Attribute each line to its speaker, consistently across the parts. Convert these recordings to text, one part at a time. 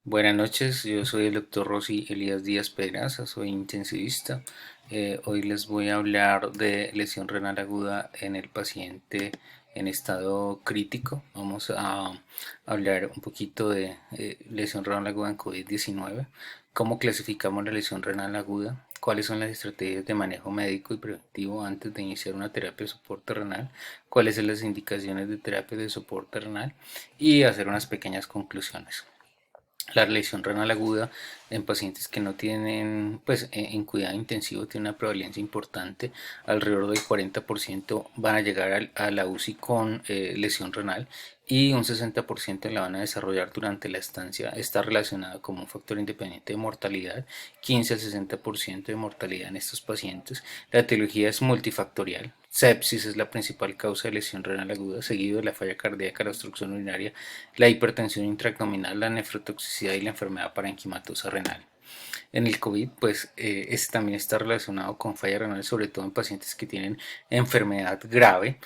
Speaker 1: Buenas noches, yo soy el doctor Rosy Elías Díaz Pedraza, soy intensivista. Hoy les voy a hablar de lesión renal aguda en el paciente en estado crítico. Vamos a hablar un poquito de lesión renal aguda en COVID-19, cómo clasificamos la lesión renal aguda, cuáles son las estrategias de manejo médico y preventivo antes de iniciar una terapia de soporte renal, cuáles son las indicaciones de terapia de soporte renal y hacer unas pequeñas conclusiones. La lesión renal aguda en pacientes que no tienen, pues en cuidado intensivo tiene una prevalencia importante, alrededor del 40% van a llegar a la UCI con lesión renal y un 60% la van a desarrollar durante la estancia. Está relacionada como un factor independiente de mortalidad, 15 al 60% de mortalidad en estos pacientes. La etiología es multifactorial. Sepsis es la principal causa de lesión renal aguda, seguido de la falla cardíaca, la obstrucción urinaria, la hipertensión intraabdominal, la nefrotoxicidad y la enfermedad parenquimatosa renal. En el COVID, pues este también está relacionado con falla renal, sobre todo en pacientes que tienen enfermedad grave.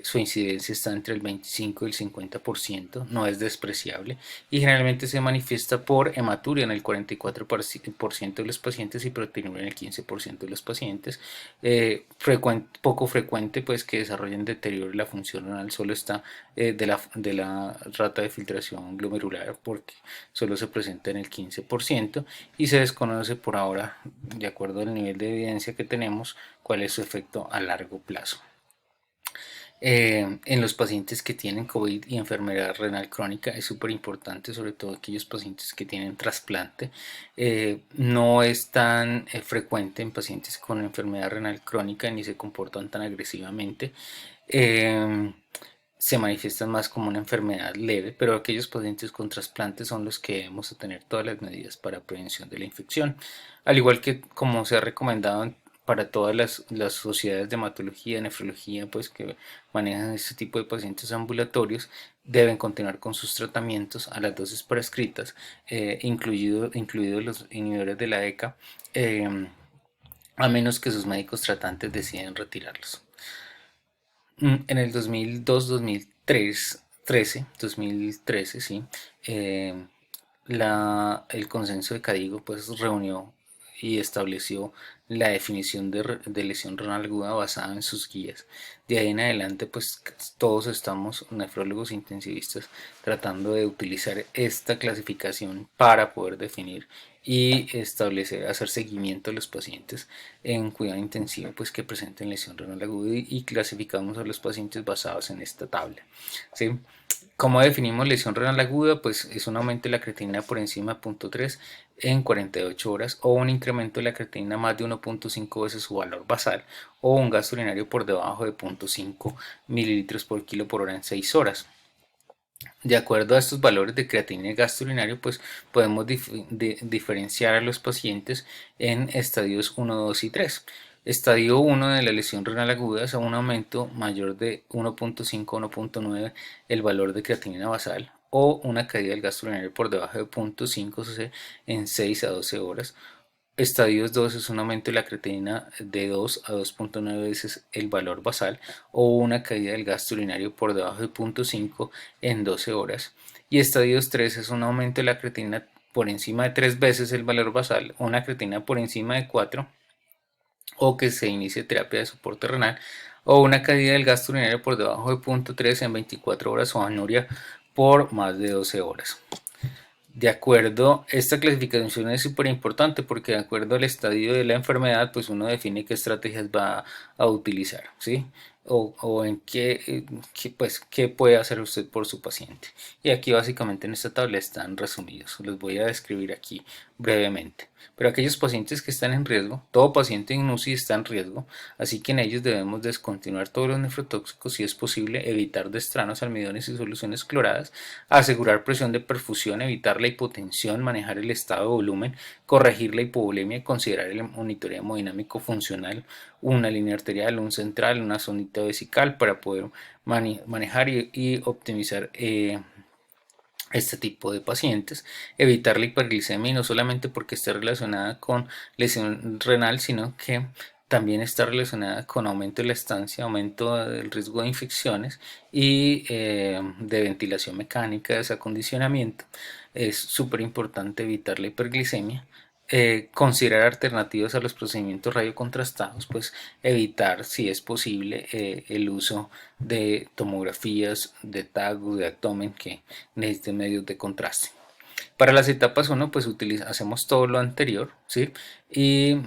Speaker 1: Su incidencia está entre el 25 y el 50%, no es despreciable y generalmente se manifiesta por hematuria en el 44% de los pacientes y proteinuria en el 15% de los pacientes. Poco frecuente pues que desarrollen deterioro de la función renal, solo está de la rata de filtración glomerular porque solo se presenta en el 15% y se desconoce por ahora, de acuerdo al nivel de evidencia que tenemos, cuál es su efecto a largo plazo. En los pacientes que tienen COVID y enfermedad renal crónica es súper importante, sobre todo aquellos pacientes que tienen trasplante. No es tan frecuente en pacientes con enfermedad renal crónica ni se comportan tan agresivamente. Eh, Se manifiestan más como una enfermedad leve, pero aquellos pacientes con trasplante son los que debemos tener todas las medidas para prevención de la infección. Al igual que como se ha recomendado para todas las sociedades de hematología, nefrología, pues que manejan este tipo de pacientes ambulatorios, deben continuar con sus tratamientos a las dosis prescritas, incluidos los inhibidores de la ECA, a menos que sus médicos tratantes deciden retirarlos. En el 2002, 2013, sí, eh, el consenso de Cadigo pues reunió y estableció la definición de lesión renal aguda basada en sus guías. De ahí en adelante pues todos estamos, nefrólogos intensivistas, tratando de utilizar esta clasificación para poder definir y establecer, hacer seguimiento a los pacientes en cuidado intensivo pues que presenten lesión renal aguda y clasificamos a los pacientes basados en esta tabla, ¿sí? ¿Cómo definimos lesión renal aguda? Pues es un aumento de la creatinina por encima de 0.3 en 48 horas o un incremento de la creatinina más de 1.5 veces su valor basal o un gasto urinario por debajo de 0.5 mililitros por kilo por hora en 6 horas. De acuerdo a estos valores de creatinina y gasto urinario, pues podemos diferenciar a los pacientes en estadios 1, 2 y 3. Estadio 1 de la lesión renal aguda es a un aumento mayor de 1.5 a 1.9 el valor de creatinina basal o una caída del gasto urinario por debajo de 0.5 cc en 6 a 12 horas. Estadios 2 es un aumento de la creatinina de 2 a 2.9 veces el valor basal o una caída del gasto urinario por debajo de 0.5 en 12 horas. Y estadios 3 es un aumento de la creatinina por encima de 3 veces el valor basal o una creatinina por encima de 4 o que se inicie terapia de soporte renal o una caída del gasto urinario por debajo de 0.3 en 24 horas o anuria por más de 12 horas. De acuerdo, esta clasificación es súper importante porque de acuerdo al estadio de la enfermedad, pues uno define qué estrategias va a utilizar, ¿sí? O en pues, qué puede hacer usted por su paciente. Y aquí básicamente en esta tabla están resumidos. Los voy a describir aquí brevemente. Pero aquellos pacientes que están en riesgo, todo paciente en UCI está en riesgo, así que en ellos debemos descontinuar todos los nefrotóxicos si es posible, evitar destranos, almidones y soluciones cloradas, asegurar presión de perfusión, evitar la hipotensión, manejar el estado de volumen, corregir la hipovolemia, considerar el monitoreo hemodinámico funcional, una línea arterial, un central, una sonita vesical para poder manejar y optimizar este tipo de pacientes, evitar la hiperglicemia y no solamente porque esté relacionada con lesión renal, sino que también está relacionada con aumento de la estancia, aumento del riesgo de infecciones y de ventilación mecánica, desacondicionamiento. es súper importante evitar la hiperglicemia. Considerar alternativas a los procedimientos radiocontrastados, pues evitar, si es posible, el uso de tomografías de TAC o de abdomen que necesiten medios de contraste. Para las etapas 1, pues hacemos todo lo anterior, ¿sí? Y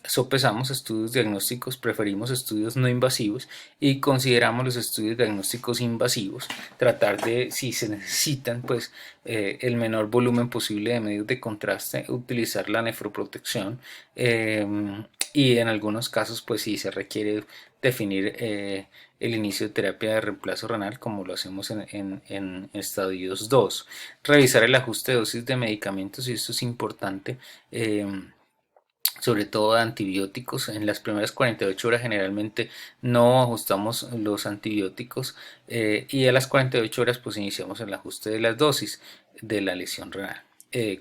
Speaker 1: sopesamos estudios diagnósticos, preferimos estudios no invasivos y consideramos los estudios diagnósticos invasivos, tratar de, si se necesitan, pues el menor volumen posible de medios de contraste, utilizar la nefroprotección y en algunos casos, pues si se requiere definir el inicio de terapia de reemplazo renal como lo hacemos en estadios 2. Revisar el ajuste de dosis de medicamentos, y esto es importante, sobre todo de antibióticos. En las primeras 48 horas generalmente no ajustamos los antibióticos y a las 48 horas pues iniciamos el ajuste de las dosis de la lesión renal.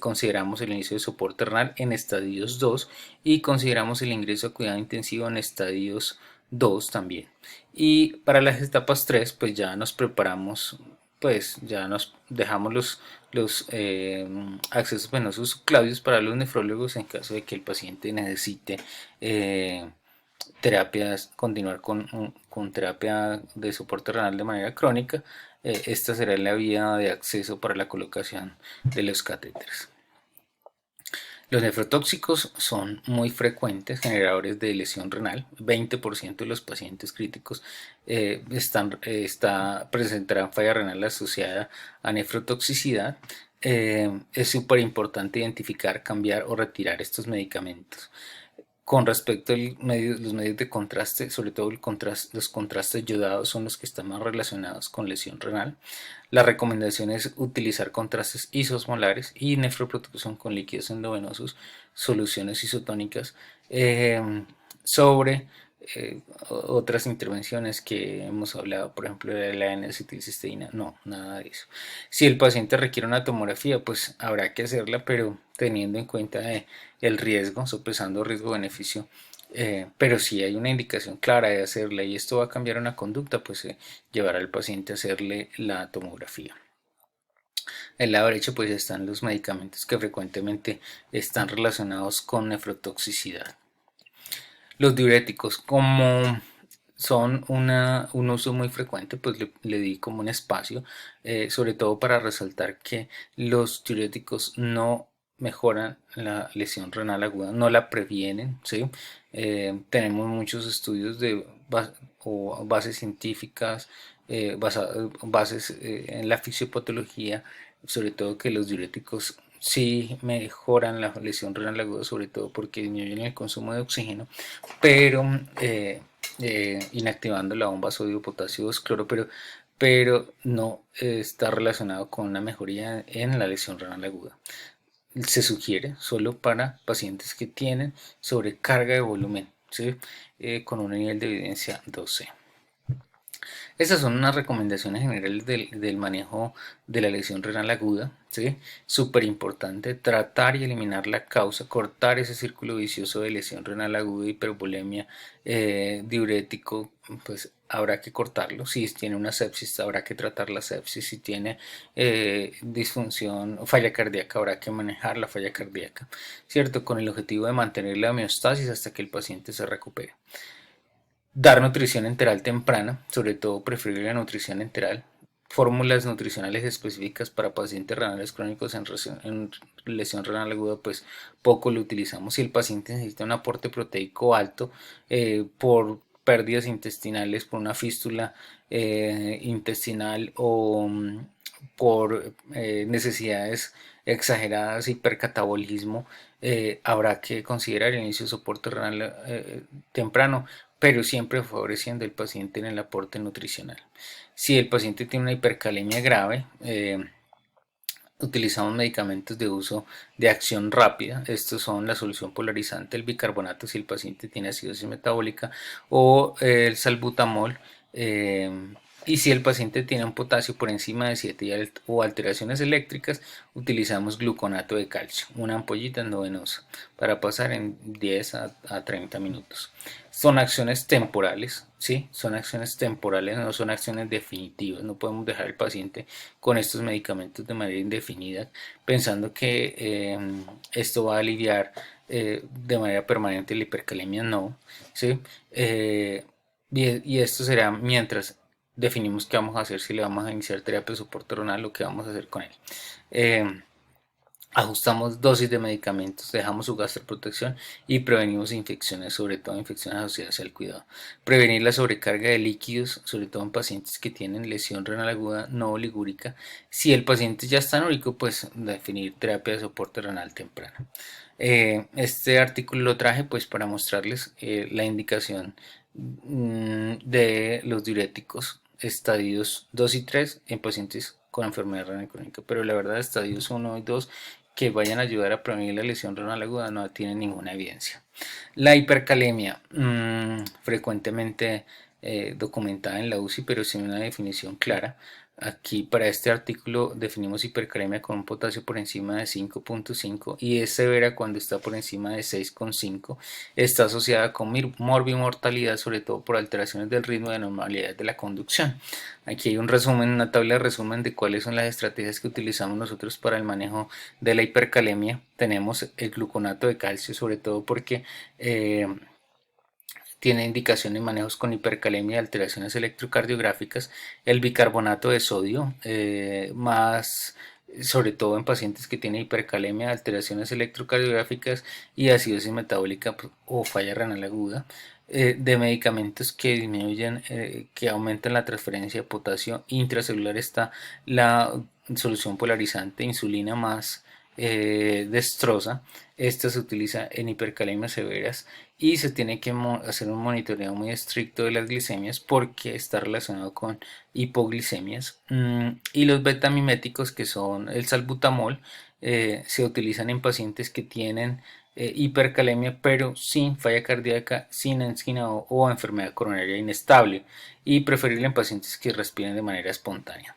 Speaker 1: Consideramos el inicio de soporte renal en estadios 2 y consideramos el ingreso a cuidado intensivo en estadios 2 también. Y para las etapas 3 pues ya nos preparamos, pues ya nos dejamos los accesos venosos subclavios para los nefrólogos en caso de que el paciente necesite terapias, continuar con terapia de soporte renal de manera crónica. Esta será la vía de acceso para la colocación de los catéteres. Los nefrotóxicos son muy frecuentes generadores de lesión renal. 20% de los pacientes críticos presentarán falla renal asociada a nefrotoxicidad. Es súper importante identificar, cambiar o retirar estos medicamentos. Con respecto a los medios de contraste, sobre todo los contrastes yodados son los que están más relacionados con lesión renal. La recomendación es utilizar contrastes isosmolares y nefroprotección con líquidos endovenosos, soluciones isotónicas, sobre otras intervenciones que hemos hablado, por ejemplo de la N-acetilcisteína. No, nada de eso. Si el paciente requiere una tomografía, pues habrá que hacerla, pero teniendo en cuenta el riesgo, sopesando riesgo-beneficio. Pero si hay una indicación clara de hacerla y esto va a cambiar una conducta, pues llevar al paciente a hacerle la tomografía. En el lado derecho pues están los medicamentos que frecuentemente están relacionados con nefrotoxicidad. Los diuréticos, como son un uso muy frecuente, pues le di como un espacio, sobre todo para resaltar que los diuréticos no mejoran la lesión renal aguda, no la previenen, ¿sí? Tenemos muchos estudios o bases científicas, bases en la fisiopatología, sobre todo que los diuréticos sí mejoran la lesión renal aguda, sobre todo porque disminuyen el consumo de oxígeno, pero inactivando la bomba sodio-potasio 2-cloro, pero no está relacionado con una mejoría en la lesión renal aguda. Se sugiere solo para pacientes que tienen sobrecarga de volumen, ¿sí? Con un nivel de evidencia 2C. Estas son unas recomendaciones generales del manejo de la lesión renal aguda, ¿sí? Súper importante, tratar y eliminar la causa, cortar ese círculo vicioso de lesión renal aguda, hipervolemia, diurético, pues habrá que cortarlo. Si tiene una sepsis, habrá que tratar la sepsis. Si tiene disfunción o falla cardíaca, habrá que manejar la falla cardíaca, ¿cierto? Con el objetivo de mantener la homeostasis hasta que el paciente se recupere. Dar nutrición enteral temprana, sobre todo preferir la nutrición enteral. Fórmulas nutricionales específicas para pacientes renales crónicos en lesión renal aguda, pues poco lo utilizamos. Si el paciente necesita un aporte proteico alto por pérdidas intestinales, por una fístula intestinal o por necesidades exageradas, hipercatabolismo, habrá que considerar el inicio de soporte renal temprano, pero siempre favoreciendo al paciente en el aporte nutricional. Si el paciente tiene una hipercalemia grave, utilizamos medicamentos de uso de acción rápida. Estos son la solución polarizante, el bicarbonato si el paciente tiene acidosis metabólica, o el salbutamol Y si el paciente tiene un potasio por encima de 7 o alteraciones eléctricas, utilizamos gluconato de calcio, una ampollita endovenosa, para pasar en 10 a 30 minutos. Son acciones temporales, ¿sí? Son acciones temporales, no son acciones definitivas. No podemos dejar al paciente con estos medicamentos de manera indefinida, pensando que esto va a aliviar de manera permanente la hipercalemia, no, ¿sí? Y esto será mientras definimos qué vamos a hacer, si le vamos a iniciar terapia de soporte renal o qué vamos a hacer con él. Ajustamos dosis de medicamentos, dejamos su gastroprotección y prevenimos infecciones, sobre todo infecciones asociadas al cuidado. Prevenir la sobrecarga de líquidos, sobre todo en pacientes que tienen lesión renal aguda no oligúrica. Si el paciente ya está anúrico, pues definir terapia de soporte renal temprana. Este artículo lo traje pues para mostrarles la indicación de los diuréticos estadios 2 y 3 en pacientes con enfermedad renal crónica, pero la verdad estadios 1 y 2 que vayan a ayudar a prevenir la lesión renal aguda no tienen ninguna evidencia. La hipercalemia, frecuentemente documentada en la UCI, pero sin una definición clara. Aquí para este artículo definimos hipercalemia con un potasio por encima de 5.5 y es severa cuando está por encima de 6.5. Está asociada con morbimortalidad, sobre todo por alteraciones del ritmo de anormalidades de la conducción. Aquí hay un resumen, una tabla de resumen de cuáles son las estrategias que utilizamos nosotros para el manejo de la hipercalemia. Tenemos el gluconato de calcio, sobre todo porque tiene indicación en manejos con hipercalemia y alteraciones electrocardiográficas. El bicarbonato de sodio, más sobre todo en pacientes que tienen hipercalemia, alteraciones electrocardiográficas y acidosis metabólica o falla renal aguda. De medicamentos que disminuyen, que aumentan la transferencia de potasio intracelular, está la solución polarizante insulina más destroza. Esta se utiliza en hipercalemias severas y se tiene que hacer un monitoreo muy estricto de las glicemias porque está relacionado con hipoglicemias. Y los betamiméticos, que son el salbutamol, se utilizan en pacientes que tienen hipercalemia pero sin falla cardíaca, sin angina o enfermedad coronaria inestable, y preferible en pacientes que respiren de manera espontánea.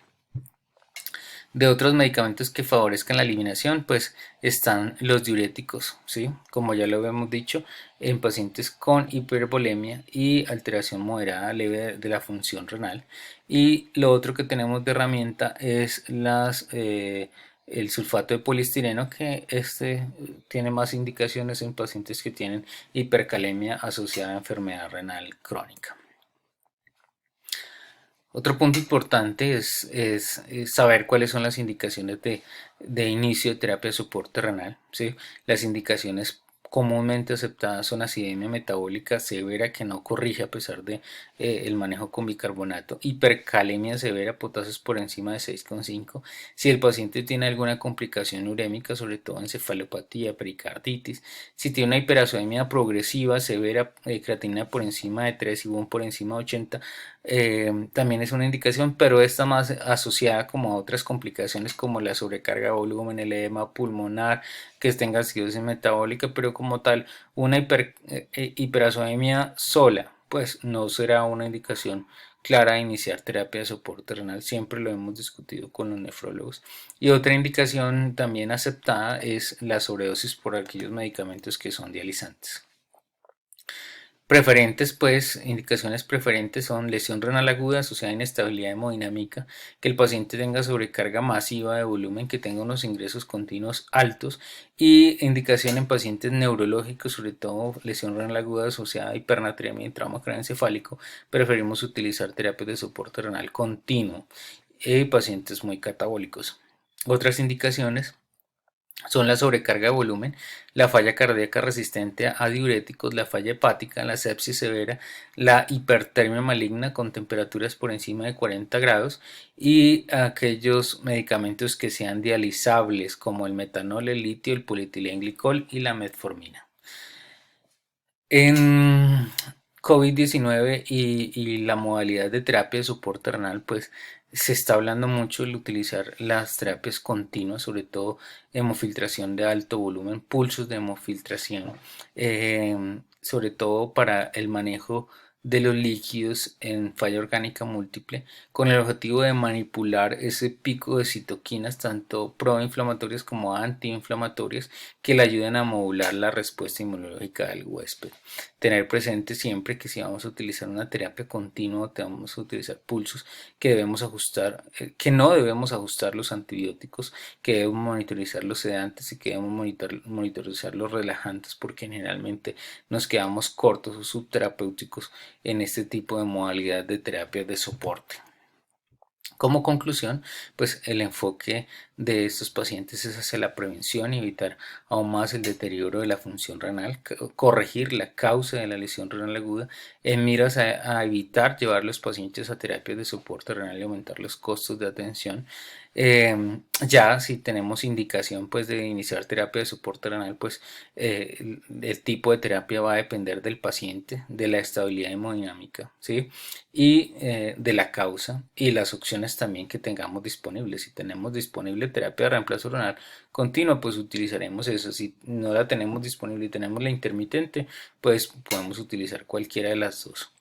Speaker 1: De otros medicamentos que favorezcan la eliminación, pues están los diuréticos, ¿sí? Como ya lo habíamos dicho, en pacientes con hipervolemia y alteración moderada leve de la función renal. Y lo otro que tenemos de herramienta es el sulfato de poliestireno, que tiene más indicaciones en pacientes que tienen hipercalemia asociada a enfermedad renal crónica. Otro punto importante es saber cuáles son las indicaciones de inicio de terapia de soporte renal, ¿sí? Las indicaciones comúnmente aceptadas son acidemia metabólica severa que no corrige a pesar de el manejo con bicarbonato, hipercalemia severa, potasios por encima de 6.5, si el paciente tiene alguna complicación urémica, sobre todo encefalopatía, pericarditis, si tiene una hiperacemia progresiva severa, creatinina por encima de 3 y BUN por encima de 80, también es una indicación, pero está más asociada como a otras complicaciones como la sobrecarga de volumen, el edema pulmonar, que tenga acidosis metabólica, pero como tal una hiperazoemia sola pues no será una indicación clara de iniciar terapia de soporte renal. Siempre lo hemos discutido con los nefrólogos. Y otra indicación también aceptada es la sobredosis por aquellos medicamentos que son dializantes. Preferentes, pues, indicaciones preferentes son lesión renal aguda asociada a inestabilidad hemodinámica, que el paciente tenga sobrecarga masiva de volumen, que tenga unos ingresos continuos altos, y indicación en pacientes neurológicos, sobre todo lesión renal aguda asociada a hipernatremia y trauma craneoencefálico. Preferimos utilizar terapias de soporte renal continuo y pacientes muy catabólicos. Otras indicaciones son la sobrecarga de volumen, la falla cardíaca resistente a diuréticos, la falla hepática, la sepsis severa, la hipertermia maligna con temperaturas por encima de 40 grados y aquellos medicamentos que sean dializables como el metanol, el litio, el polietilenglicol y la metformina. En COVID-19 y la modalidad de terapia de soporte renal, pues se está hablando mucho de utilizar las terapias continuas, sobre todo hemofiltración de alto volumen, pulsos de hemofiltración, sobre todo para el manejo de los líquidos en falla orgánica múltiple con el objetivo de manipular ese pico de citoquinas tanto proinflamatorias como antiinflamatorias que le ayuden a modular la respuesta inmunológica del huésped. Tener presente siempre que si vamos a utilizar una terapia continua, vamos a utilizar pulsos, que debemos ajustar, que no debemos ajustar los antibióticos, que debemos monitorizar los sedantes y que debemos monitorizar los relajantes, porque generalmente nos quedamos cortos o subterapéuticos en este tipo de modalidad de terapia de soporte. Como conclusión, pues el enfoque de estos pacientes es hacia la prevención y evitar aún más el deterioro de la función renal, corregir la causa de la lesión renal aguda, en miras a evitar llevar los pacientes a terapias de soporte renal y aumentar los costos de atención. Ya si tenemos indicación pues de iniciar terapia de soporte renal, pues el tipo de terapia va a depender del paciente, de la estabilidad hemodinámica, ¿sí? Y de la causa y las opciones también que tengamos disponibles. Si tenemos disponible terapia de reemplazo renal continua, pues utilizaremos eso. Si no la tenemos disponible y tenemos la intermitente, pues podemos utilizar cualquiera de las dos.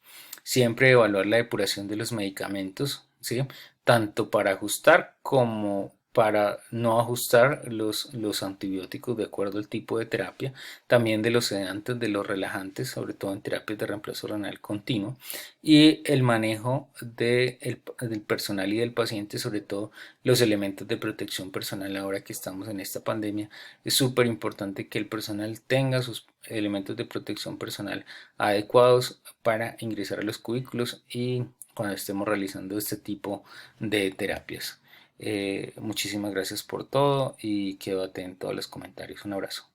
Speaker 1: Siempre evaluar la depuración de los medicamentos, ¿sí? Tanto para ajustar como para no ajustar los antibióticos de acuerdo al tipo de terapia, también de los sedantes, de los relajantes, sobre todo en terapias de reemplazo renal continuo, y el manejo del personal y del paciente, sobre todo los elementos de protección personal. Ahora que estamos en esta pandemia, es súper importante que el personal tenga sus elementos de protección personal adecuados para ingresar a los cubículos y cuando estemos realizando este tipo de terapias. Muchísimas gracias por todo y quedo atento a los comentarios. Un abrazo.